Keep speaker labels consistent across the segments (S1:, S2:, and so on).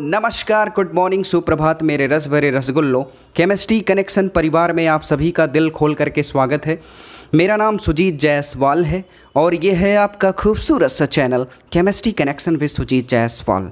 S1: नमस्कार, good morning, सुप्रभात मेरे रस भरे रसगुल्लो। केमिस्ट्री कनेक्शन परिवार में आप सभी का दिल खोल करके स्वागत है। मेरा नाम सुजीत जायसवाल है और ये है आपका खूबसूरत सा channel chemistry connection with Sujeet Jaiswal.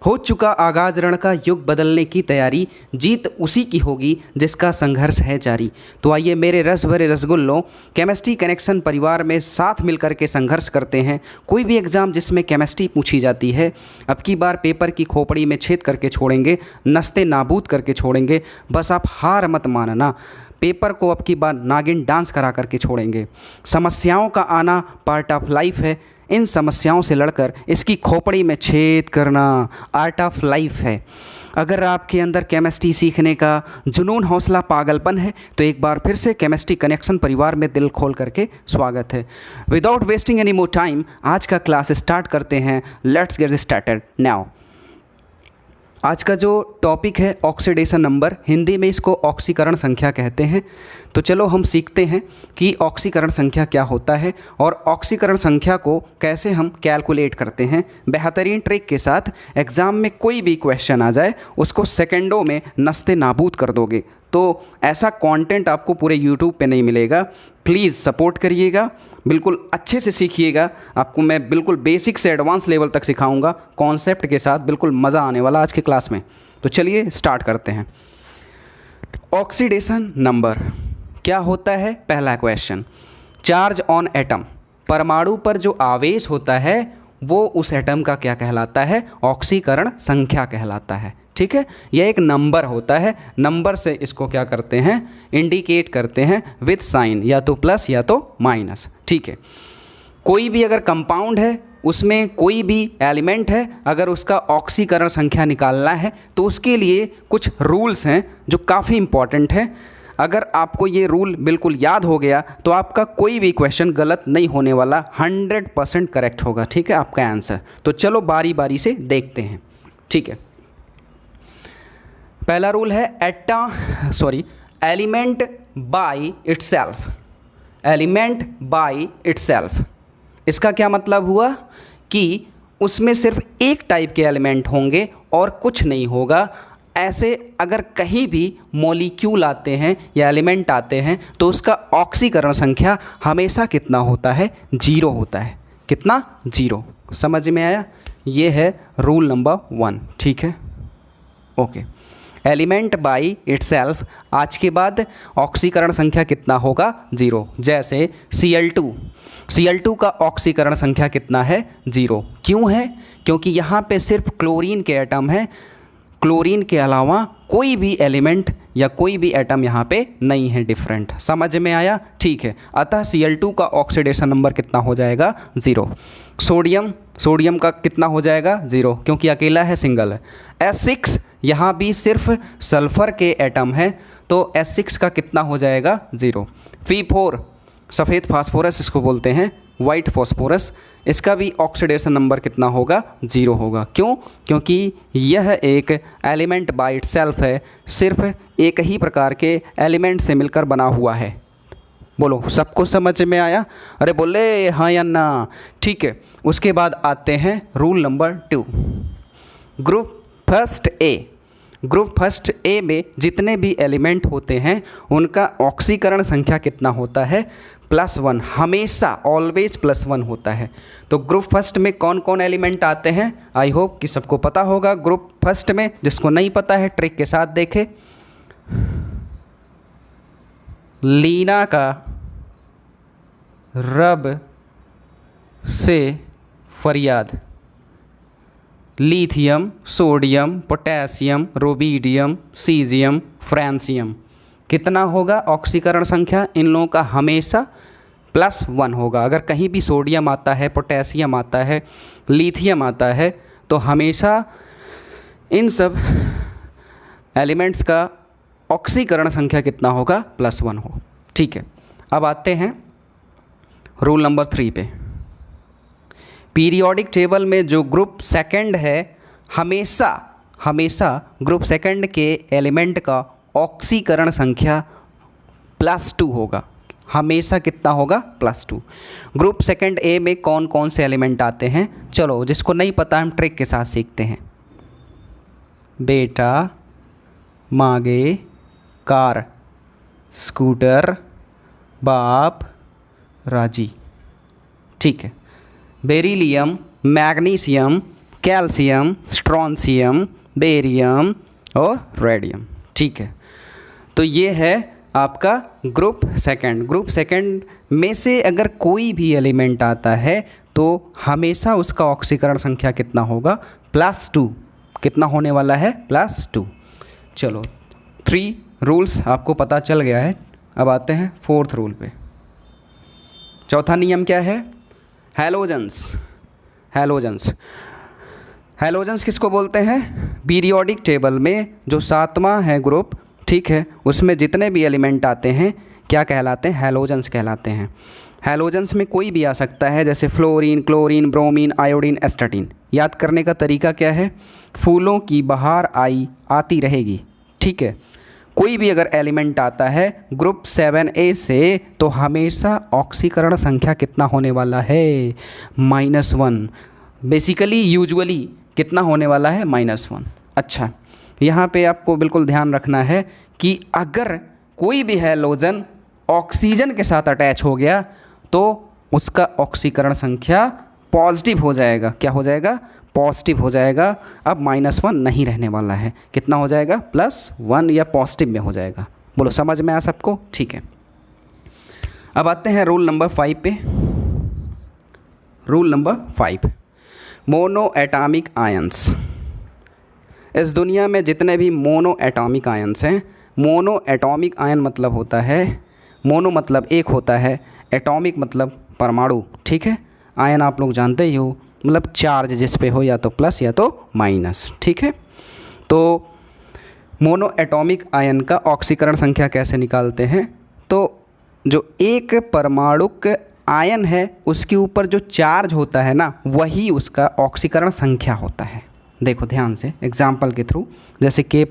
S1: हो चुका आगाज रण का, युग बदलने की तैयारी, जीत उसी की होगी जिसका संघर्ष है जारी। तो आइए मेरे रस भरे रसगुल्लों, केमिस्ट्री कनेक्शन परिवार में साथ मिलकर के संघर्ष करते हैं। कोई भी एग्ज़ाम जिसमें केमिस्ट्री पूछी जाती है, अब की बार पेपर की खोपड़ी में छेद करके छोड़ेंगे, नस्ते नाबूद करके छोड़ेंगे। बस आप हार मत मानना, पेपर को अब की बार नागिन डांस करा करके छोड़ेंगे। समस्याओं का आना पार्ट ऑफ लाइफ है, इन समस्याओं से लड़कर इसकी खोपड़ी में छेद करना आर्ट ऑफ लाइफ है। अगर आपके अंदर केमिस्ट्री सीखने का जुनून, हौसला, पागलपन है तो एक बार फिर से केमिस्ट्री कनेक्शन परिवार में दिल खोल करके स्वागत है। Without wasting any more time आज का क्लास स्टार्ट करते हैं। Let's get started now. आज का जो टॉपिक है ऑक्सीडेशन नंबर, हिंदी में इसको ऑक्सीकरण संख्या कहते हैं। तो चलो हम सीखते हैं कि ऑक्सीकरण संख्या क्या होता है और ऑक्सीकरण संख्या को कैसे हम कैलकुलेट करते हैं। बेहतरीन ट्रिक के साथ एग्ज़ाम में कोई भी क्वेश्चन आ जाए उसको सेकंडों में नस्ते नाबूद कर दोगे। तो ऐसा कंटेंट आपको पूरे यूट्यूब पे नहीं मिलेगा। प्लीज़ सपोर्ट करिएगा, बिल्कुल अच्छे से सीखिएगा। आपको मैं बिल्कुल बेसिक से एडवांस लेवल तक सिखाऊंगा कॉन्सेप्ट के साथ। बिल्कुल मज़ा आने वाला आज के क्लास में। तो चलिए स्टार्ट करते हैं। ऑक्सीडेशन नंबर क्या होता है? पहला क्वेश्चन, चार्ज ऑन एटम, परमाणु पर जो आवेश होता है वो उस एटम का क्या कहलाता है? ऑक्सीकरण संख्या कहलाता है। ठीक है, यह एक नंबर होता है। नंबर से इसको क्या करते हैं? इंडिकेट करते हैं विथ साइन, या तो प्लस या तो माइनस। ठीक है, कोई भी अगर कंपाउंड है, उसमें कोई भी एलिमेंट है, अगर उसका ऑक्सीकरण संख्या निकालना है तो उसके लिए कुछ रूल्स हैं जो काफ़ी इंपॉर्टेंट है। अगर आपको ये रूल बिल्कुल याद हो गया तो आपका कोई भी क्वेश्चन गलत नहीं होने वाला, 100% करेक्ट होगा। ठीक है, आपका आंसर। तो चलो बारी बारी से देखते हैं। ठीक है, पहला रूल है element by itself. Element by itself, इसका क्या मतलब हुआ कि उसमें सिर्फ एक टाइप के एलिमेंट होंगे और कुछ नहीं होगा। ऐसे अगर कहीं भी मॉलिक्यूल आते हैं या एलिमेंट आते हैं तो उसका ऑक्सीकरण संख्या हमेशा कितना होता है? 0 होता है। कितना? 0। समझ में आया? ये है रूल नंबर 1। ठीक है, ओके। एलिमेंट बाय इटसेल्फ, आज के बाद ऑक्सीकरण संख्या कितना होगा? 0। जैसे Cl2 का ऑक्सीकरण संख्या कितना है? 0। क्यों है? क्योंकि यहाँ पे सिर्फ क्लोरीन के एटम है, क्लोरीन के अलावा कोई भी एलिमेंट या कोई भी एटम यहाँ पे नहीं है डिफरेंट। समझ में आया? ठीक है, अतः Cl2 का ऑक्सीडेशन नंबर कितना हो जाएगा? 0। सोडियम का कितना हो जाएगा? 0, क्योंकि अकेला है, सिंगल है। S6, यहाँ भी सिर्फ सल्फ़र के एटम हैं तो S6 का कितना हो जाएगा? 0। Fe4, सफ़ेद फास्फोरस इसको बोलते हैं, वाइट फॉस्फोरस, इसका भी ऑक्सीडेशन नंबर कितना होगा? 0 होगा। क्यों? क्योंकि यह एक एलिमेंट बाय इटसेल्फ है, सिर्फ एक ही प्रकार के एलिमेंट से मिलकर बना हुआ है। बोलो, सबको समझ में आया? अरे बोले हाँ या ना? ठीक है, उसके बाद आते हैं rule number 2। Group first A में जितने भी एलिमेंट होते हैं उनका ऑक्सीकरण संख्या कितना होता है? +1। हमेशा ऑलवेज +1 होता है। तो ग्रुप फर्स्ट में कौन कौन एलिमेंट आते हैं? आई होप कि सबको पता होगा ग्रुप फर्स्ट में। जिसको नहीं पता है ट्रिक के साथ देखे। लीना का रब से फरियाद, lithium, sodium, potassium, rubidium, caesium, francium, कितना होगा ऑक्सीकरण संख्या? इन लोगों का हमेशा +1 होगा। अगर कहीं भी सोडियम आता है, पोटेशियम आता है, लिथियम आता है तो हमेशा इन सब एलिमेंट्स का ऑक्सीकरण संख्या कितना होगा? +1 हो। ठीक है, अब आते हैं रूल नंबर 3 पे। पीरियोडिक टेबल में जो ग्रुप सेकंड है, हमेशा ग्रुप सेकंड के एलिमेंट का ऑक्सीकरण संख्या +2 होगा। हमेशा कितना होगा? +2। ग्रुप सेकंड ए में कौन कौन से एलिमेंट आते हैं? चलो, जिसको नहीं पता हम ट्रिक के साथ सीखते हैं। बेटा, मांगे कार, स्कूटर, बाप राजी। ठीक है। Beryllium, magnesium, calcium, strontium, barium और रेडियम। ठीक है। तो ये है आपका ग्रुप सेकंड। ग्रुप सेकंड में से अगर कोई भी एलिमेंट आता है तो हमेशा उसका ऑक्सीकरण संख्या कितना होगा? +2। कितना होने वाला है? +2। चलो 3 रूल्स आपको पता चल गया है। अब आते हैं 4th रूल पे। चौथा नियम क्या है? हैलोजेंस। हैलोजेंस, हैलोजेंस किसको बोलते हैं? पीरियोडिक टेबल में जो 7वां है ग्रुप, ठीक है, उसमें जितने भी एलिमेंट आते हैं क्या कहलाते हैं? हैलोजेंस कहलाते हैं। हैलोजेंस में कोई भी आ सकता है, जैसे fluorine, chlorine, bromine, iodine, astatine. याद करने का तरीका क्या है? फूलों की बहार आती रहेगी। ठीक है। कोई भी अगर एलिमेंट आता है ग्रुप 7A से तो हमेशा ऑक्सीकरण संख्या कितना होने वाला है? -1। बेसिकली यूजुअली कितना होने वाला है? -1। अच्छा, यहाँ पे आपको बिल्कुल ध्यान रखना है कि अगर कोई भी हैलोजन ऑक्सीजन के साथ अटैच हो गया तो उसका ऑक्सीकरण संख्या पॉजिटिव हो जाएगा। क्या हो जाएगा? पॉजिटिव हो जाएगा। अब -1 नहीं रहने वाला है। कितना हो जाएगा? +1 या पॉजिटिव में हो जाएगा। बोलो, समझ में आया सबको? ठीक है। अब आते हैं रूल नंबर 5 पे। Rule number 5, mono atomic ions. इस दुनिया में जितने भी मोनो एटॉमिक आयंस हैं, मोनो एटॉमिक आयन मतलब होता है, मोनो मतलब एक होता है, एटॉमिक मतलब परमाणु। ठीक है। आयन आप लोग जानते ही हो, मतलब चार्ज जिस पे हो, या तो प्लस या तो माइनस। ठीक है। तो मोनो एटॉमिक आयन का ऑक्सीकरण संख्या कैसे निकालते हैं? तो जो एक परमाणुक आयन है उसके ऊपर जो चार्ज होता है ना, वही उसका ऑक्सीकरण संख्या होता है। देखो ध्यान से एग्जाम्पल के थ्रू, जैसे K+,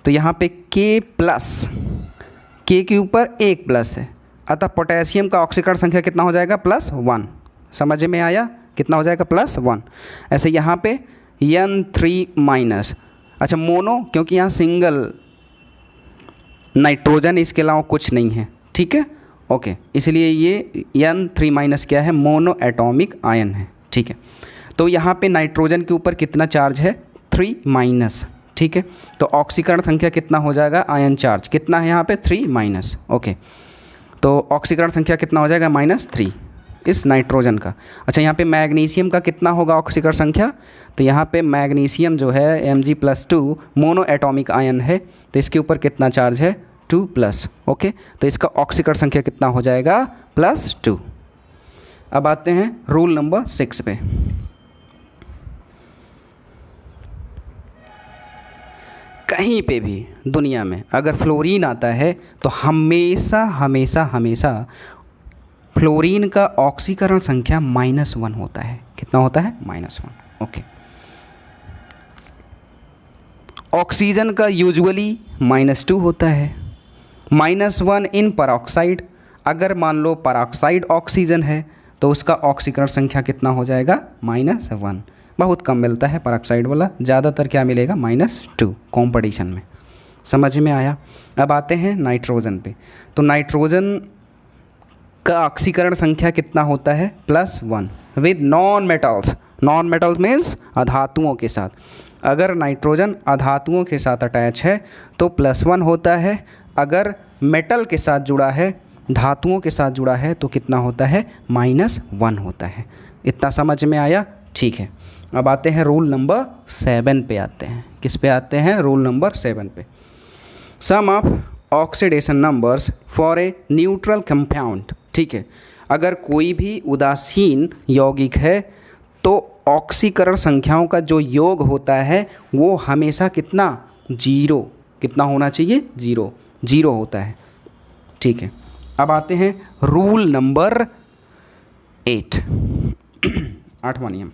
S1: तो यहाँ पे K+, K के ऊपर एक प्लस है, अतः पोटेशियम का ऑक्सीकरण संख्या कितना हो जाएगा? +1। समझ में आया? कितना हो जाएगा? +1। ऐसे यहाँ पे N3-। अच्छा, मोनो क्योंकि यहाँ सिंगल नाइट्रोजन, इसके अलावा कुछ नहीं है। ठीक है, ओके, इसलिए ये N3- क्या है? मोनो एटॉमिक आयन है। ठीक है। तो यहाँ पे नाइट्रोजन के ऊपर कितना चार्ज है? 3-। ठीक है। तो ऑक्सीकरण संख्या कितना हो जाएगा? आयन चार्ज कितना है यहाँ पे? 3-। ओके, तो ऑक्सीकरण संख्या कितना हो जाएगा? -3 इस नाइट्रोजन का। अच्छा, यहाँ पे मैग्नीशियम का कितना होगा ऑक्सीकरण संख्या? तो यहाँ पे मैग्नीशियम जो है Mg+2 मोनो एटॉमिक आयन है, तो इसके ऊपर कितना चार्ज है? 2+। ओके, तो इसका ऑक्सीकरण संख्या कितना हो जाएगा? +2। अब आते हैं रूल नंबर 6 पे। कहीं पे भी दुनिया में अगर फ्लोरीन आता है तो हमेशा हमेशा हमेशा फ्लोरीन का ऑक्सीकरण संख्या -1 होता है। कितना होता है? -1। ओके। ऑक्सीजन का यूजुअली -2 होता है। -1 इन परऑक्साइड। अगर मान लो परऑक्साइड ऑक्सीजन है तो उसका ऑक्सीकरण संख्या कितना हो जाएगा? -1। बहुत कम मिलता है परऑक्साइड वाला, ज़्यादातर क्या मिलेगा? -2 कॉम्पिटिशन में। समझ में आया? अब आते हैं नाइट्रोजन पे। तो नाइट्रोजन का ऑक्सीकरण संख्या कितना होता है? +1 with non metals. Non metals means अधातुओं के साथ। अगर नाइट्रोजन अधातुओं के साथ अटैच है तो +1 होता है। अगर मेटल के साथ जुड़ा है, धातुओं के साथ जुड़ा है, तो कितना होता है? -1 होता है। इतना समझ में आया? ठीक है। अब आते हैं रूल नंबर 7 पे आते हैं। किस पे आते हैं? रूल नंबर 7 पे। Sum of oxidation numbers for a neutral compound. ठीक है। अगर कोई भी उदासीन यौगिक है तो ऑक्सीकरण संख्याओं का जो योग होता है वो हमेशा कितना? 0। कितना होना चाहिए? 0 होता है। ठीक है। अब आते हैं रूल नंबर 8, 8वां नियम।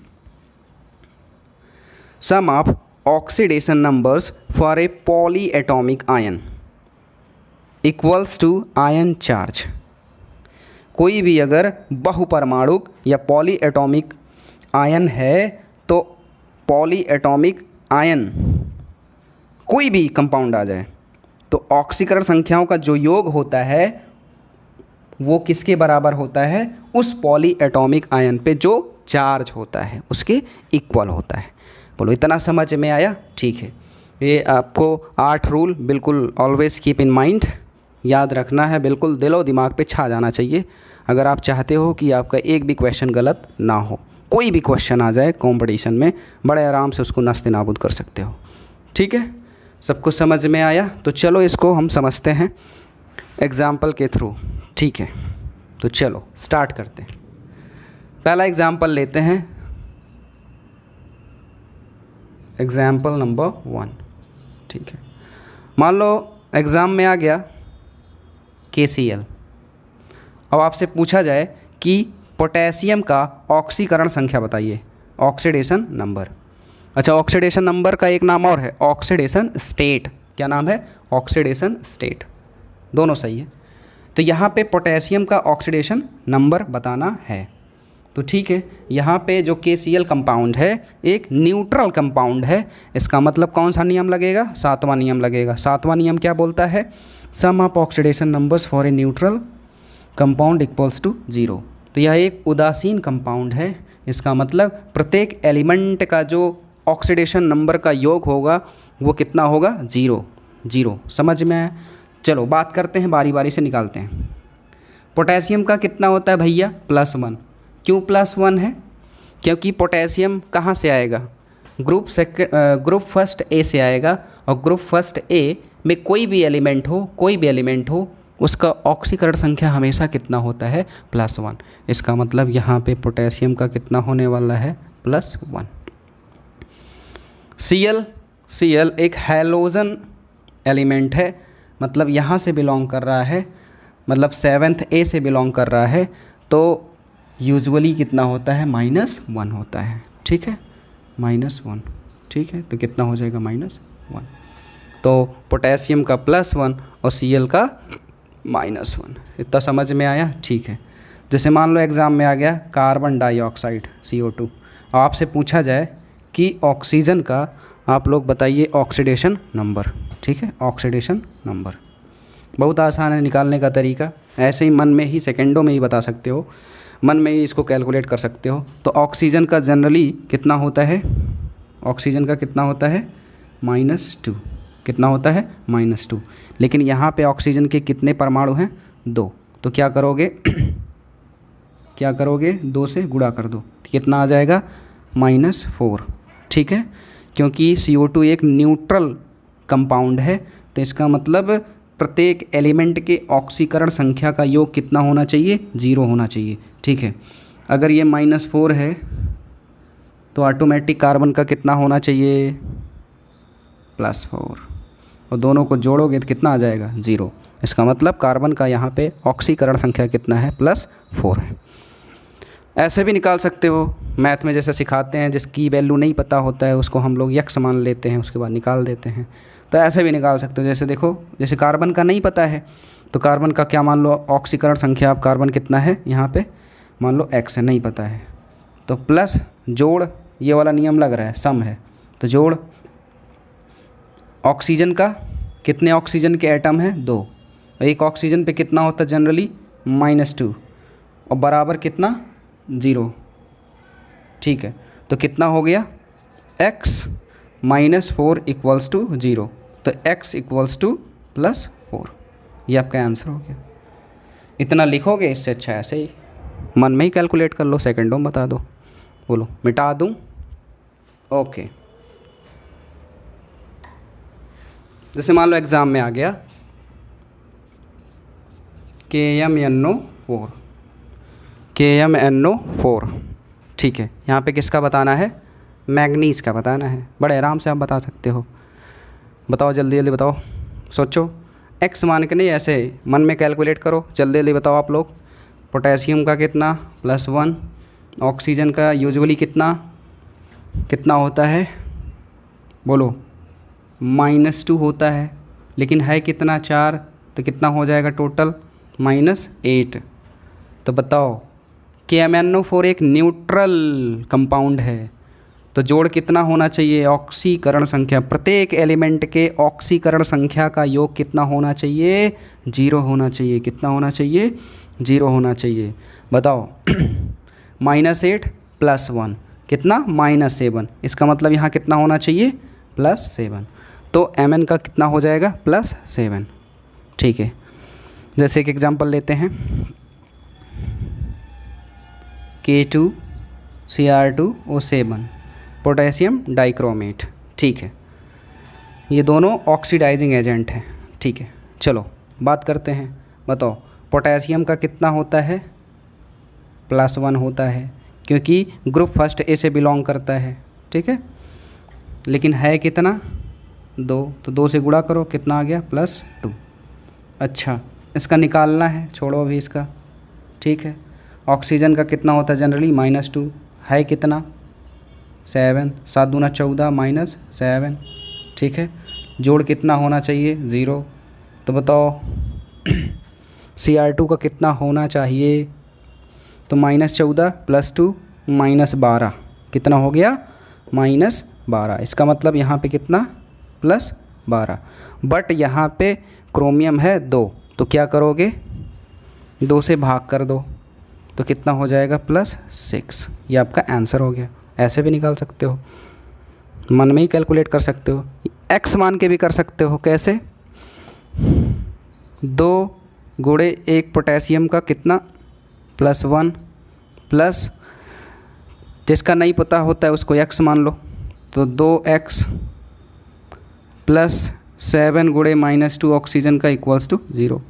S1: Sum of oxidation numbers for a polyatomic ion equals to ion charge. कोई भी अगर बहुपरमाणुक या पॉलीएटॉमिक आयन है तो पॉलीएटॉमिक आयन कोई भी कंपाउंड आ जाए तो ऑक्सीकरण संख्याओं का जो योग होता है वो किसके बराबर होता है? उस पॉली एटॉमिक आयन पे जो चार्ज होता है उसके इक्वल होता है। बोलो इतना समझ में आया? ठीक है, ये आपको 8 रूल बिल्कुल ऑलवेज कीप इन माइंड, याद रखना है, बिल्कुल दिलो दिमाग पे छा जाना चाहिए। अगर आप चाहते हो कि आपका एक भी क्वेश्चन गलत ना हो, कोई भी क्वेश्चन आ जाए कंपटीशन में, बड़े आराम से उसको नस्ते नाबूद कर सकते हो। ठीक है, सबको समझ में आया? तो चलो इसको हम समझते हैं एग्ज़ाम्पल के थ्रू। ठीक है, तो चलो स्टार्ट करते हैं। पहला एग्ज़ाम्पल लेते हैं, एग्ज़ाम्पल नंबर 1। ठीक है, मान लो एग्ज़ाम में आ गया KCl। अब आपसे पूछा जाए कि पोटेशियम का ऑक्सीकरण संख्या बताइए, ऑक्सीडेशन नंबर। अच्छा, ऑक्सीडेशन नंबर का एक नाम और है ऑक्सीडेशन स्टेट। क्या नाम है? Oxidation state. दोनों सही है। तो यहाँ पे पोटेशियम का ऑक्सीडेशन नंबर बताना है। तो ठीक है, यहाँ पे जो KCl कंपाउंड है एक न्यूट्रल कंपाउंड है। इसका मतलब कौन सा नियम लगेगा? 7वां नियम लगेगा। 7वां नियम क्या बोलता है? Sum of oxidation numbers for a neutral compound equals to 0। तो यह एक उदासीन कंपाउंड है। इसका मतलब प्रत्येक एलिमेंट का जो ऑक्सीडेशन नंबर का योग होगा वो कितना होगा? 0। समझ में आया? चलो बात करते हैं, बारी बारी से निकालते हैं। पोटेशियम का कितना होता है भैया? +1। क्यों +1 है? क्योंकि पोटेशियम कहाँ से आएगा? ग्रुप फर्स्ट ए से आएगा, और ग्रुप फर्स्ट ए में कोई भी एलिमेंट हो उसका ऑक्सीकरण संख्या हमेशा कितना होता है? +1। इसका मतलब यहाँ पे पोटेशियम का कितना होने वाला है? +1। Cl एक हैलोजन एलिमेंट है, मतलब यहाँ से बिलोंग कर रहा है, मतलब 7th A से बिलोंग कर रहा है, तो यूजुअली कितना होता है? -1 होता है। ठीक है, -1। ठीक है, तो कितना हो जाएगा? -1। तो पोटेशियम का +1 और Cl का -1। इतना समझ में आया? ठीक है। जैसे मान लो एग्ज़ाम में आ गया कार्बन डाइऑक्साइड CO2, और आपसे पूछा जाए कि ऑक्सीजन का आप लोग बताइए ऑक्सीडेशन नंबर। ठीक है, ऑक्सीडेशन नंबर बहुत आसान है निकालने का तरीका, ऐसे ही मन में ही सेकंडों में ही बता सकते हो, मन में ही इसको कैलकुलेट कर सकते हो। तो ऑक्सीजन का जनरली कितना होता है? ऑक्सीजन का कितना होता है? -2। कितना होता है? -2। लेकिन यहाँ पे ऑक्सीजन के कितने परमाणु हैं? 2। तो क्या करोगे? 2 से गुणा कर दो, कितना आ जाएगा? -4। ठीक है, क्योंकि CO2 एक न्यूट्रल कंपाउंड है, तो इसका मतलब प्रत्येक एलिमेंट के ऑक्सीकरण संख्या का योग कितना होना चाहिए? 0 होना चाहिए। ठीक है, अगर ये -4 है तो ऑटोमेटिक कार्बन का कितना होना चाहिए? +4, और दोनों को जोड़ोगे तो कितना आ जाएगा? 0। इसका मतलब कार्बन का यहाँ पे ऑक्सीकरण संख्या कितना है? +4 है। ऐसे भी निकाल सकते हो, मैथ में जैसे सिखाते हैं, जिसकी वैल्यू नहीं पता होता है उसको हम लोग यक्स मान लेते हैं, उसके बाद निकाल देते हैं। तो ऐसे भी निकाल सकते हो। जैसे देखो, जैसे कार्बन का नहीं पता है तो कार्बन का क्या मान लो? ऑक्सीकरण संख्या आप कार्बन कितना है यहाँ पे? मान लो x है, नहीं पता है, तो प्लस जोड़, ये वाला नियम लग रहा है, सम है, तो जोड़ ऑक्सीजन का, कितने ऑक्सीजन के एटम हैं? 2। एक ऑक्सीजन पे कितना होता है जनरली? -2, और बराबर कितना? 0। ठीक है, तो कितना हो गया? x -4 = 0, तो x = +4। ये आपका आंसर हो गया। इतना लिखोगे, इससे अच्छा ऐसे ही मन में ही कैलकुलेट कर लो, सेकंडों में बता दो। बोलो मिटा दूं? ओके, जैसे मान लो एग्ज़ाम में आ गया KMnO4। ठीक है, यहाँ पे किसका बताना है? मैग्नीज़ का बताना है। बड़े आराम से आप बता सकते हो। बताओ जल्दी जल्दी बताओ, सोचो, x मान के नहीं, ऐसे मन में कैलकुलेट करो, जल्दी जल्दी बताओ आप लोग। पोटेशियम का कितना? +1। ऑक्सीजन का यूजुअली कितना होता है? बोलो, -2 होता है, लेकिन है कितना? 4, तो कितना हो जाएगा टोटल? -8। तो बताओ, KMnO4 एक न्यूट्रल कंपाउंड है, तो जोड़ कितना होना चाहिए, ऑक्सीकरण संख्या, प्रत्येक एलिमेंट के ऑक्सीकरण संख्या का योग कितना होना चाहिए, 0 होना चाहिए। कितना होना चाहिए, 0 होना चाहिए। बताओ -8 + 1 कितना, -7। इसका मतलब यहाँ कितना होना चाहिए, +7। तो Mn का कितना हो जाएगा, +7। ठीक है, जैसे एक एग्जांपल लेते हैं, K2Cr2O7 पोटेशियम डाइक्रोमेट। ठीक है, ये दोनों ऑक्सीडाइजिंग एजेंट हैं। ठीक है, चलो बात करते हैं। बताओ पोटेशियम का कितना होता है, +1 होता है, क्योंकि ग्रुप फर्स्ट ए से बिलोंग करता है। ठीक है, लेकिन है कितना, 2, तो 2 से गुणा करो, कितना आ गया, +2। अच्छा, इसका निकालना है, छोड़ो अभी इसका। ठीक है, ऑक्सीजन का कितना होता है जनरली, -2, है कितना, 7, 7 दूना 14 -7। ठीक है, जोड़ कितना होना चाहिए, 0। तो बताओ Cr2 का कितना होना चाहिए, तो -14 + 2 -12, कितना हो गया, -12। इसका मतलब यहाँ पे कितना, +12। बट यहाँ पे क्रोमियम है 2, तो क्या करोगे, 2 से भाग कर दो, तो कितना हो जाएगा, +6। ये आपका आंसर हो गया। ऐसे भी निकाल सकते हो, मन में ही कैलकुलेट कर सकते हो, x मान के भी कर सकते हो। कैसे, 2 गुणे 1 पोटेशियम का कितना, +1 प्लस, जिसका नहीं पता होता है उसको x मान लो, तो 2x + 7 गुणे -2 ऑक्सीजन का = 0।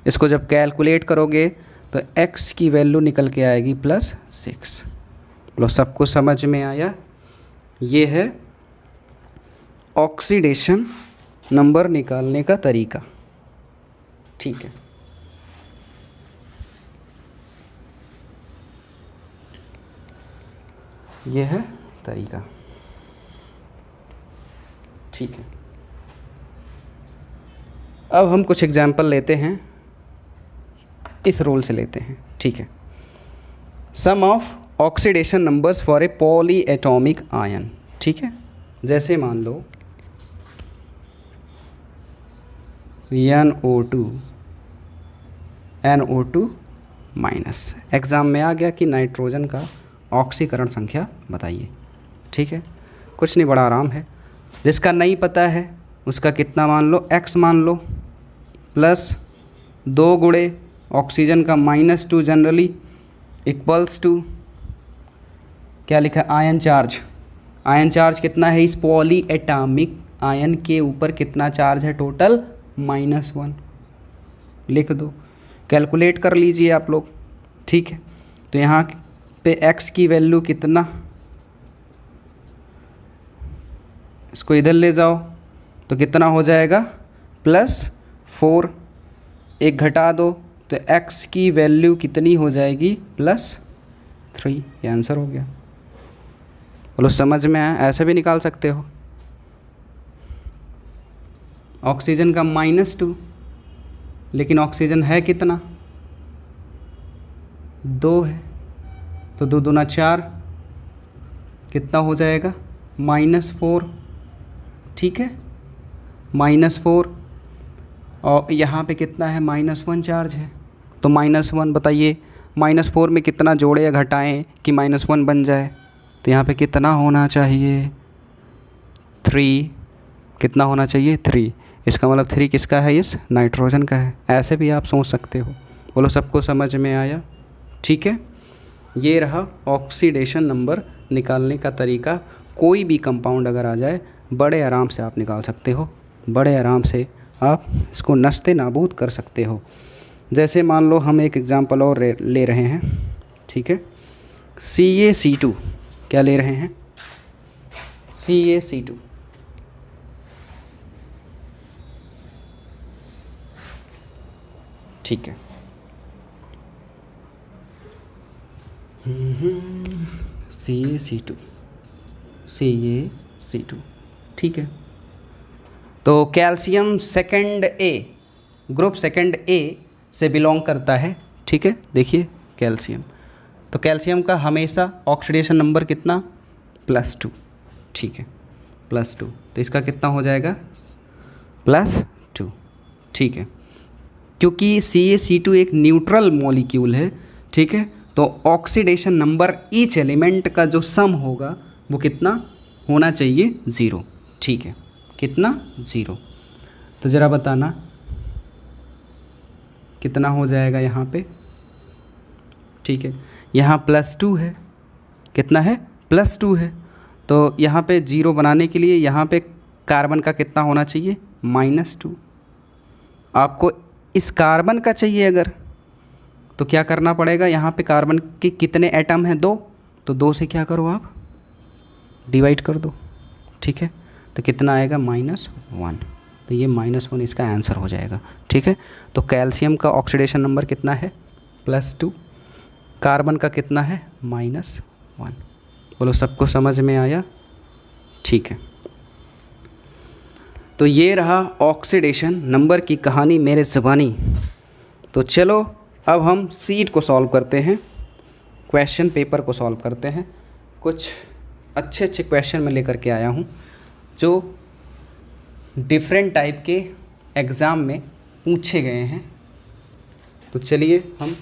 S1: इसको जब कैलकुलेट करोगे तो x की वैल्यू निकल के आएगी +6। लो, सबको समझ में आया। ये है ऑक्सीडेशन नंबर निकालने का तरीका। ठीक है, ये है तरीका। ठीक है, अब हम कुछ एग्जाम्पल लेते हैं, इस रोल से लेते हैं। ठीक है, sum of oxidation numbers for a polyatomic ion. ठीक है, जैसे मान लो NO2 माइनस, एग्ज़ाम में आ गया कि नाइट्रोजन का ऑक्सीकरण संख्या बताइए। ठीक है, कुछ नहीं, बड़ा आराम है। जिसका नहीं पता है उसका कितना मान लो, x मान लो, प्लस 2 गुणे ऑक्सीजन का -2 जनरली = क्या लिखा, आयन चार्ज। आयन चार्ज कितना है इस पॉली एटॉमिक आयन के ऊपर, कितना चार्ज है टोटल, -1। लिख दो, कैलकुलेट कर लीजिए आप लोग। ठीक है, तो यहाँ पे x की वैल्यू कितना, इसको इधर ले जाओ तो कितना हो जाएगा, +4। एक घटा दो तो x की वैल्यू कितनी हो जाएगी, +3। ये आंसर हो गया। बोलो समझ में आया। ऐसे भी निकाल सकते हो। ऑक्सीजन का -2, लेकिन ऑक्सीजन है कितना, 2 है, तो 2 दूना 4, कितना हो जाएगा, -4। ठीक है, -4, और यहाँ पे कितना है, -1 चार्ज है, तो -1 बताइए, -4 में कितना जोड़े या घटाएं कि -1 बन जाए, तो यहाँ पे कितना होना चाहिए, 3। कितना होना चाहिए, 3। इसका मतलब 3 किसका है, इस नाइट्रोजन का है। ऐसे भी आप सोच सकते हो। बोलो सबको समझ में आया। ठीक है, ये रहा ऑक्सीडेशन नंबर निकालने का तरीका। कोई भी कंपाउंड अगर आ जाए बड़े आराम से आप निकाल सकते हो, बड़े आराम से आप इसको नस्ते नाबूद कर सकते हो। जैसे मान लो हम एक एग्ज़ाम्पल और ले रहे हैं। ठीक है, CaC2, क्या ले रहे हैं, CaC2। ठीक है, CaC2। ठीक है, तो कैल्शियम सेकंड ए, ग्रुप सेकंड ए से बिलोंग करता है। ठीक है, देखिए कैल्शियम, तो कैल्शियम का हमेशा ऑक्सीडेशन नंबर कितना, +2, ठीक है, +2, तो इसका कितना हो जाएगा +2, ठीक है। क्योंकि CaC2 एक न्यूट्रल मॉलिक्यूल है, ठीक है, तो ऑक्सीडेशन नंबर ईच एलिमेंट का जो सम होगा वो कितना होना चाहिए, 0, ठीक है, कितना 0। तो ज़रा बताना कितना हो जाएगा यहाँ पे, ठीक है, यहाँ +2 है, कितना है +2 है, तो यहाँ पे 0 बनाने के लिए यहाँ पे कार्बन का कितना होना चाहिए, -2। आपको इस कार्बन का चाहिए अगर, तो क्या करना पड़ेगा, यहाँ पे कार्बन के कितने एटम हैं, 2, तो 2 से क्या करो आप डिवाइड कर दो, ठीक है, तो कितना आएगा -1, तो ये -1 इसका आंसर हो जाएगा, ठीक है। तो कैल्शियम का ऑक्सीडेशन नंबर कितना है +2, कार्बन का कितना है -1। बोलो सबको समझ में आया, ठीक है। तो ये रहा ऑक्सीडेशन नंबर की कहानी मेरे ज़बानी। तो चलो अब हम सीट को सॉल्व करते हैं, क्वेश्चन पेपर को सॉल्व करते हैं। कुछ अच्छे अच्छे क्वेश्चन मैं लेकर के आया हूँ जो डिफरेंट टाइप के एग्ज़ाम में पूछे गए हैं। तो चलिए हम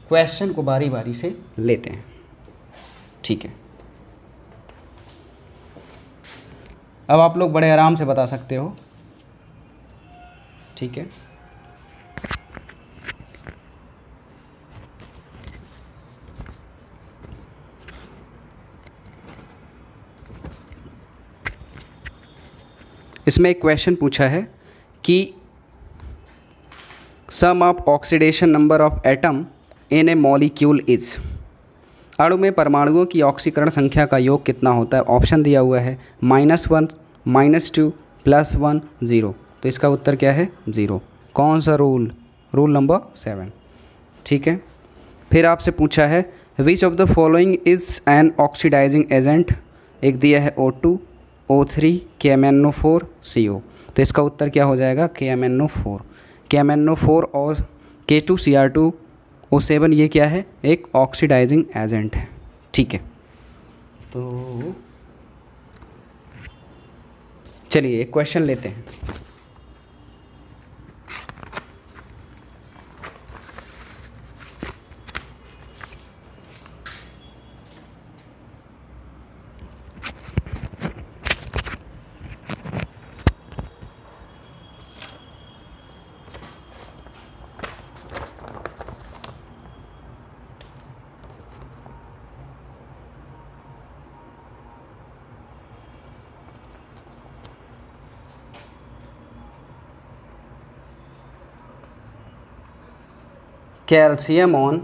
S1: क्वेश्चन को बारी बारी से लेते हैं, ठीक है। अब आप लोग बड़े आराम से बता सकते हो, ठीक है। इसमें एक क्वेश्चन पूछा है कि sum of oxidation number of atom in a molecule is, अणु में परमाणुओं की ऑक्सीकरण संख्या का योग कितना होता है। ऑप्शन दिया हुआ है -1, -2, +1, 0। तो इसका उत्तर क्या है 0। कौन सा रूल नंबर 7, ठीक है। फिर आपसे पूछा है which of the following is an oxidising agent. एक दिया है O2, O3, KMnO4, CO। तो इसका उत्तर क्या हो जाएगा KMnO4। KMnO4 और K2Cr2O7 ये क्या है, एक ऑक्सीडाइजिंग एजेंट है, ठीक है। तो चलिए एक क्वेश्चन लेते हैं। कैल्शियम ऑन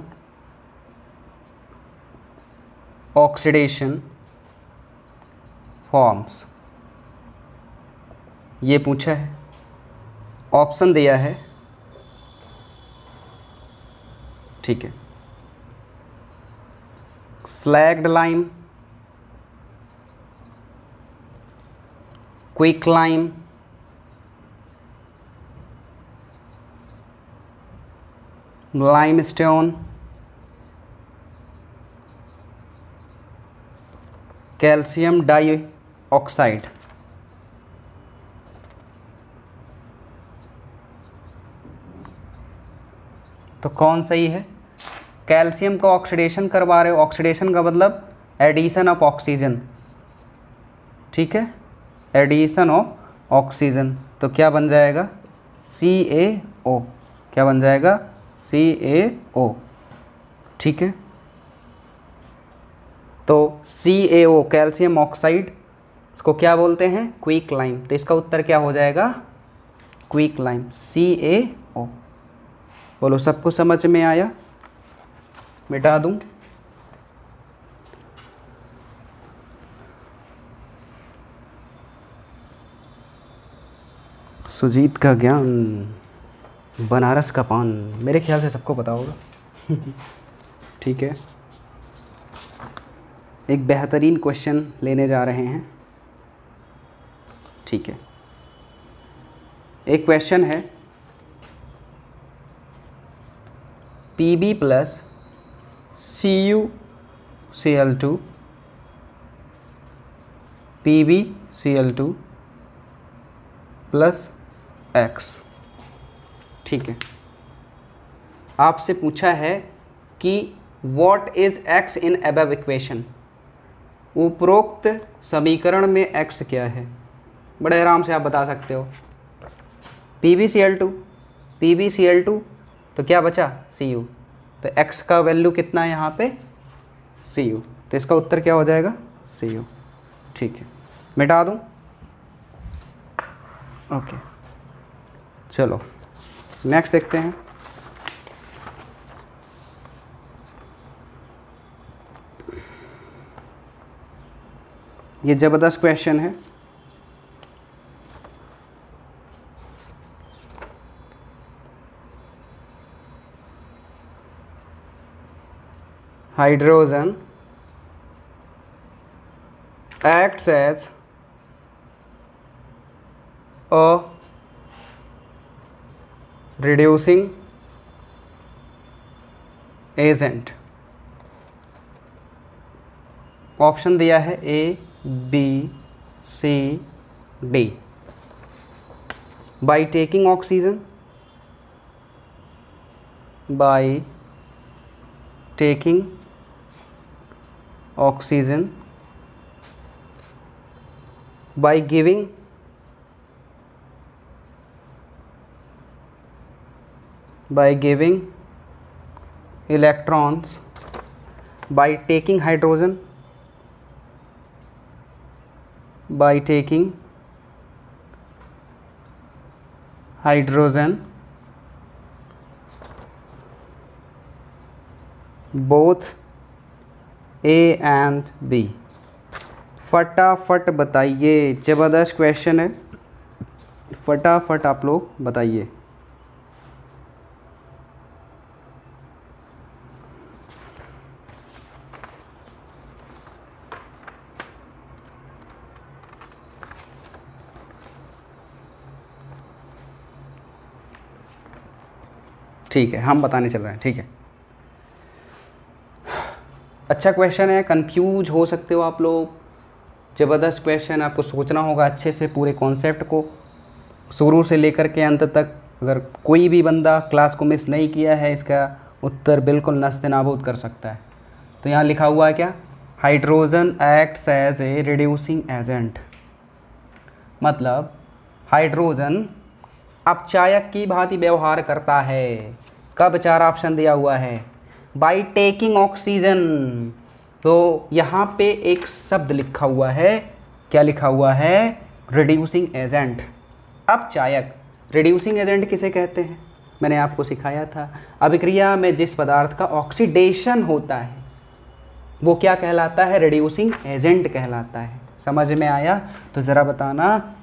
S1: ऑक्सीडेशन फॉर्म्स, ये पूछा है। ऑप्शन दिया है, ठीक है, slagged lime, quick lime, limestone, calcium dioxide. तो कौन सही है। कैल्शियम का ऑक्सीडेशन करवा रहे हो, ऑक्सीडेशन का मतलब एडिशन ऑफ ऑक्सीजन, ठीक है, एडिशन ऑफ ऑक्सीजन। तो क्या बन जाएगा CaO, क्या बन जाएगा CaO, ठीक है। तो CaO कैल्शियम ऑक्साइड, इसको क्या बोलते हैं क्विक लाइम। तो इसका उत्तर क्या हो जाएगा क्विक लाइम CaO। बोलो सबको समझ में आया, मिटा दूं। सुजीत का ज्ञान बनारस का पान, मेरे ख्याल से सबको पता होगा ठीक है। एक बेहतरीन क्वेश्चन लेने जा रहे हैं, ठीक है। एक क्वेश्चन है Pb + CuCl2 PbCl2 plus X। ठीक है, आपसे पूछा है कि what is X in above equation, उपरोक्त समीकरण में X क्या है। बड़े आराम से आप बता सकते हो। PbCl2 तो क्या बचा Cu, तो X का वैल्यू कितना है यहाँ पे Cu, तो इसका उत्तर क्या हो जाएगा Cu। ठीक है, मिटा दूँ। ओके, चलो नेक्स्ट देखते हैं। ये ज़बरदस्त क्वेश्चन है। Hydrogen acts as a reducing agent। Option दिया है A, B, C, D। by taking oxygen, by taking oxygen, by giving electrons, by taking hydrogen, by taking hydrogen, both A and B। फटाफट बताइए, ज़बरदस्त question है, फटाफट आप लोग बताइए। ठीक है, हम बताने चल रहे हैं। ठीक है, अच्छा क्वेश्चन है, कंफ्यूज हो सकते हो आप लोग। ज़बरदस्त क्वेश्चन, आपको सोचना होगा अच्छे से पूरे कॉन्सेप्ट को शुरू से लेकर के अंत तक। अगर कोई भी बंदा क्लास को मिस नहीं किया है, इसका उत्तर बिल्कुल नस्ते-नाबूद कर सकता है। तो यहाँ लिखा हुआ है क्या, hydrogen acts as a reducing agent, मतलब हाइड्रोजन अपचायक की भांति व्यवहार करता है। कब, 4 ऑप्शन दिया हुआ है, बाई टेकिंग ऑक्सीजन। तो यहाँ पे एक शब्द लिखा हुआ है, क्या लिखा हुआ है, रिड्यूसिंग एजेंट, अपचायक। रिड्यूसिंग एजेंट किसे कहते हैं, मैंने आपको सिखाया था। अभिक्रिया में जिस पदार्थ का ऑक्सीडेशन होता है वो क्या कहलाता है, रिड्यूसिंग एजेंट कहलाता है। समझ में आया, तो ज़रा बताना।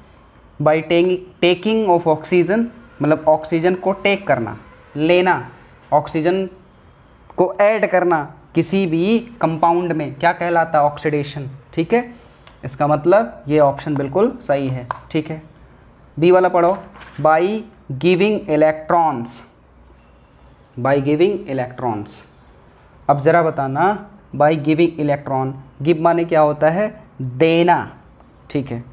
S1: बाई टेकिंग ऑफ ऑक्सीजन मतलब ऑक्सीजन को टेक करना, लेना, ऑक्सीजन को ऐड करना किसी भी कंपाउंड में, क्या कहलाता है, ऑक्सीडेशन। ठीक है, इसका मतलब ये ऑप्शन बिल्कुल सही है। ठीक है, बी वाला पढ़ो, by giving electrons, by giving electrons. अब ज़रा बताना, बाई गिविंग इलेक्ट्रॉन, गिव माने क्या होता है, देना। ठीक है,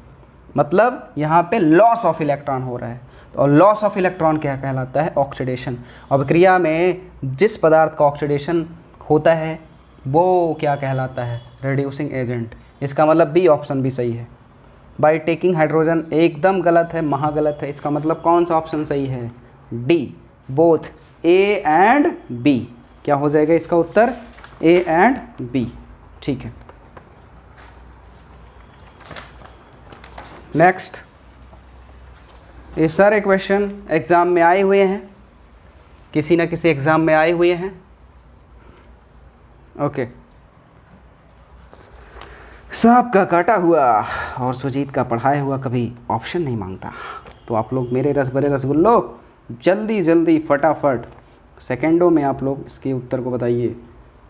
S1: मतलब यहाँ पे लॉस ऑफ इलेक्ट्रॉन हो रहा है, और लॉस ऑफ इलेक्ट्रॉन क्या कहलाता है, ऑक्सीडेशन। अभिक्रिया में जिस पदार्थ का ऑक्सीडेशन होता है वो क्या कहलाता है, रिड्यूसिंग एजेंट। इसका मतलब बी ऑप्शन भी सही है। बाई टेकिंग हाइड्रोजन एकदम गलत है, महागलत है। इसका मतलब कौन सा ऑप्शन सही है, D, both A and B. क्या हो जाएगा इसका उत्तर, ए एंड बी। ठीक है, नेक्स्ट। ये सारे क्वेश्चन एग्ज़ाम में आए हुए हैं, किसी न किसी एग्ज़ाम में आए हुए हैं। ओके, सांप का काटा हुआ और सुजीत का पढ़ाया हुआ कभी ऑप्शन नहीं मांगता। तो आप लोग मेरे रस भरे रसगुल्लो जल्दी जल्दी फटाफट सेकेंडों में आप लोग इसके उत्तर को बताइए,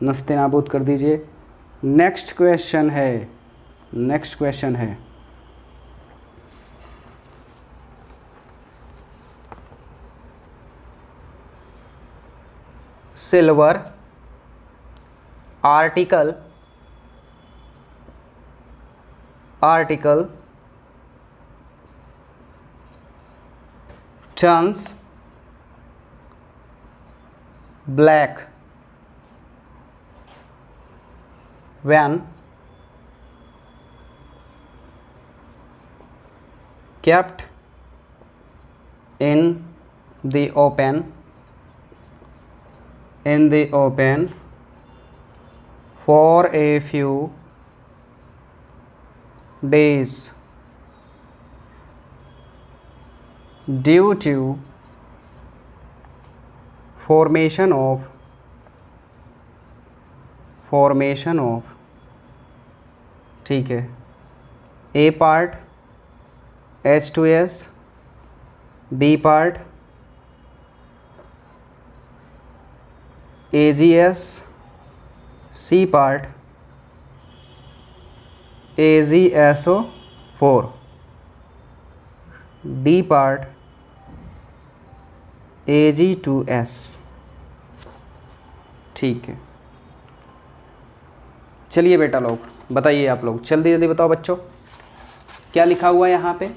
S1: नस्ते नाबूद कर दीजिए। नेक्स्ट क्वेश्चन है silver article article turns black when kept in the open for a few days due to formation of ठीक है, A part H2S, B part AgS, C part AgSO4, D part Ag2S। ठीक है, चलिए बेटा लोग बताइए, आप लोग जल्दी जल्दी बताओ बच्चों क्या लिखा हुआ है यहाँ पे।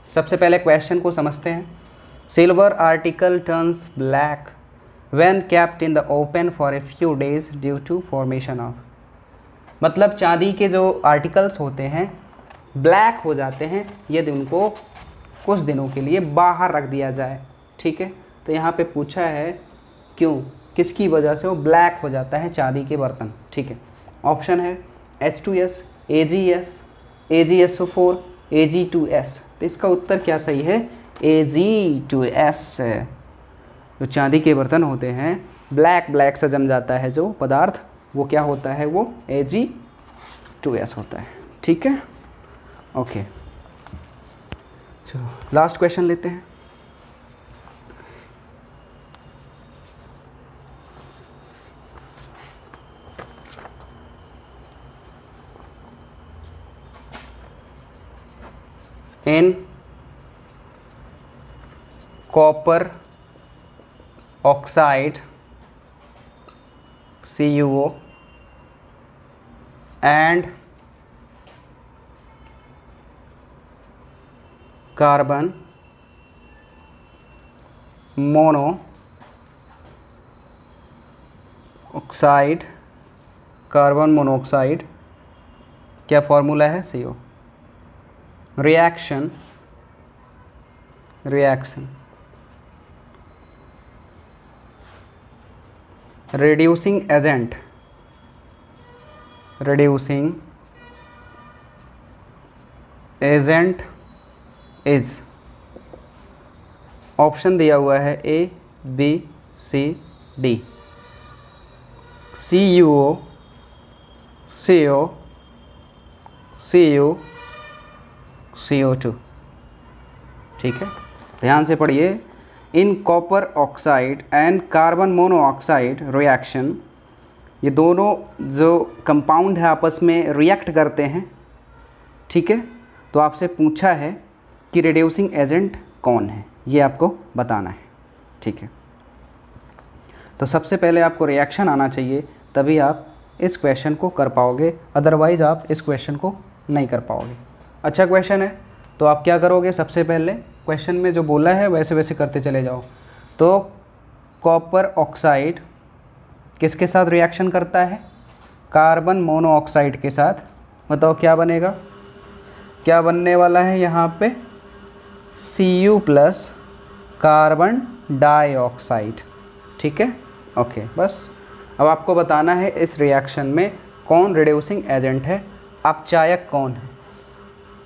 S1: सबसे पहले क्वेश्चन को समझते हैं। Silver article turns black when kept in the open for a few days due to formation of, मतलब चांदी के जो आर्टिकल्स होते हैं ब्लैक हो जाते हैं यदि उनको कुछ दिनों के लिए बाहर रख दिया जाए। ठीक है, तो यहाँ पे पूछा है क्यों, किसकी वजह से वो ब्लैक हो जाता है चांदी के बर्तन। ठीक है, ऑप्शन है H2S, AgS, AgSO4, Ag2S। तो इसका उत्तर क्या सही है, Ag2S है। जो चांदी के बर्तन होते हैं ब्लैक से जम जाता है जो पदार्थ, वो क्या होता है, वो Ag2S होता है। ठीक है, ओके, चलो लास्ट क्वेश्चन लेते हैं। in copper oxide CuO and carbon monoxide, क्या फॉर्मूला है, CO। Reaction reducing agent is, option दिया हुआ है A B C D, CuO, CO, Cu, CO2। ठीक है, ध्यान से पढ़िए। In copper oxide and carbon monoxide reaction, ये दोनों जो कंपाउंड है आपस में रिएक्ट करते हैं। ठीक है, तो आपसे पूछा है कि रिड्यूसिंग एजेंट कौन है, ये आपको बताना है। ठीक है, तो सबसे पहले आपको रिएक्शन आना चाहिए, तभी आप इस क्वेश्चन को कर पाओगे, अदरवाइज़ आप इस क्वेश्चन को नहीं कर पाओगे। अच्छा क्वेश्चन है, तो आप क्या करोगे, सबसे पहले क्वेश्चन में जो बोला है वैसे वैसे करते चले जाओ। तो कॉपर ऑक्साइड किसके साथ रिएक्शन करता है, कार्बन मोनोऑक्साइड के साथ। बताओ क्या बनेगा, क्या बनने वाला है यहाँ पे, Cu प्लस कार्बन डाइऑक्साइड। ठीक है, ओके, बस अब आपको बताना है इस रिएक्शन में कौन रिड्यूसिंग एजेंट है, अपचायक कौन है।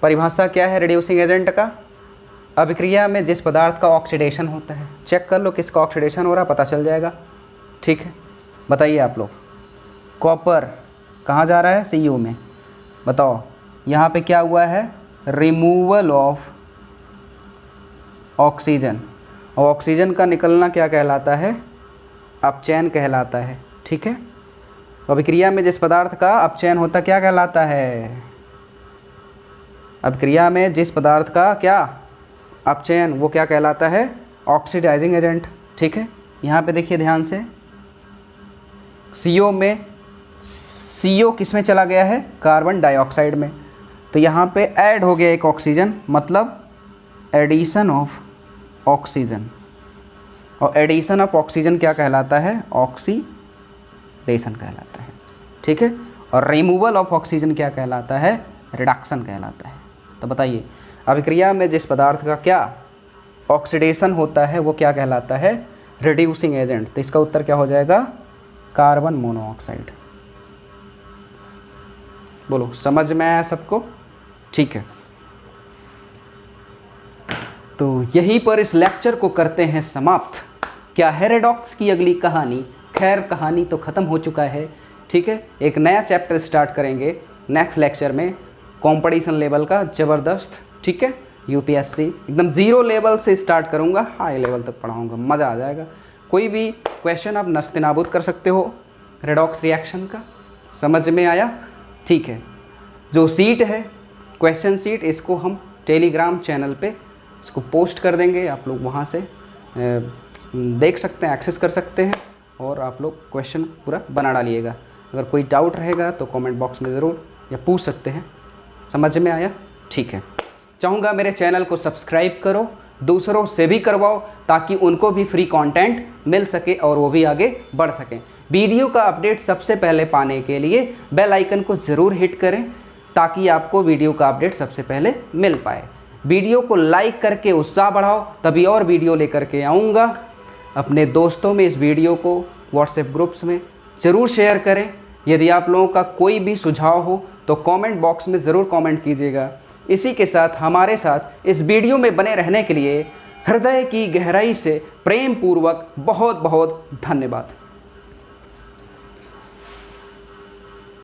S1: परिभाषा क्या है रिड्यूसिंग एजेंट का, अभिक्रिया में जिस पदार्थ का ऑक्सीडेशन होता है। चेक कर लो किसका ऑक्सीडेशन हो रहा है, पता चल जाएगा। ठीक है, बताइए आप लोग, कॉपर कहाँ जा रहा है, Cu में। बताओ यहाँ पे क्या हुआ है, रिमूवल ऑफ ऑक्सीजन, और ऑक्सीजन का निकलना क्या कहलाता है, अपचयन कहलाता है। ठीक है, तो अभिक्रिया में जिस पदार्थ का अपचयन होता क्या कहलाता है, अभिक्रिया में जिस पदार्थ का क्या अपचयन, वो क्या कहलाता है, ऑक्सीडाइजिंग एजेंट। ठीक है, यहाँ पे देखिए ध्यान से, CO में, CO किस में चला गया है, कार्बन डाइऑक्साइड में। तो यहाँ पे ऐड हो गया एक ऑक्सीजन, मतलब एडिशन ऑफ ऑक्सीजन। और एडिशन ऑफ ऑक्सीजन क्या कहलाता है? ऑक्सीडेशन कहलाता है, ठीक है। और रिमूवल ऑफ ऑक्सीजन क्या कहलाता है? रिडक्शन कहलाता है। तो बताइए, अभिक्रिया में जिस पदार्थ का क्या ऑक्सीडेशन होता है वो क्या कहलाता है? Reducing agent. तो इसका उत्तर क्या हो जाएगा? Carbon monoxide. बोलो, समझ में आया सबको? ठीक है, तो यहीं पर इस लेक्चर को करते हैं समाप्त। क्या है रेडॉक्स की अगली कहानी? खैर, कहानी तो ख़त्म हो चुका है, ठीक है। एक नया चैप्टर स्टार्ट करेंगे नेक्स्ट लेक्चर में, कंपटीशन लेवल का ज़बरदस्त, ठीक है। यूपीएससी एकदम ज़ीरो लेवल से स्टार्ट करूँगा, हाई लेवल तक पढ़ाऊँगा, मज़ा आ जाएगा। कोई भी क्वेश्चन आप नस्ते नाबूद कर सकते हो रेडॉक्स रिएक्शन का। समझ में आया? ठीक है। जो सीट है, क्वेश्चन सीट, इसको हम टेलीग्राम चैनल पे इसको पोस्ट कर देंगे। आप लोग वहाँ से देख सकते हैं, एक्सेस कर सकते हैं, और आप लोग क्वेश्चन पूरा बना डालिएगा। अगर कोई डाउट रहेगा तो कमेंट बॉक्स में ज़रूर या पूछ सकते हैं। समझ में आया? ठीक है। चाहूँगा मेरे चैनल को सब्सक्राइब करो, दूसरों से भी करवाओ, ताकि उनको भी फ्री कंटेंट मिल सके और वो भी आगे बढ़ सकें। वीडियो का अपडेट सबसे पहले पाने के लिए बेल आइकन को ज़रूर हिट करें, ताकि आपको वीडियो का अपडेट सबसे पहले मिल पाए। वीडियो को लाइक करके उत्साह बढ़ाओ, तभी और वीडियो लेकर के आऊँगा। अपने दोस्तों में इस वीडियो को व्हाट्सएप ग्रुप्स में ज़रूर शेयर करें। यदि आप लोगों का कोई भी सुझाव हो तो कमेंट बॉक्स में ज़रूर कमेंट कीजिएगा। इसी के साथ हमारे साथ इस वीडियो में बने रहने के लिए हृदय की गहराई से प्रेम पूर्वक बहुत बहुत धन्यवाद।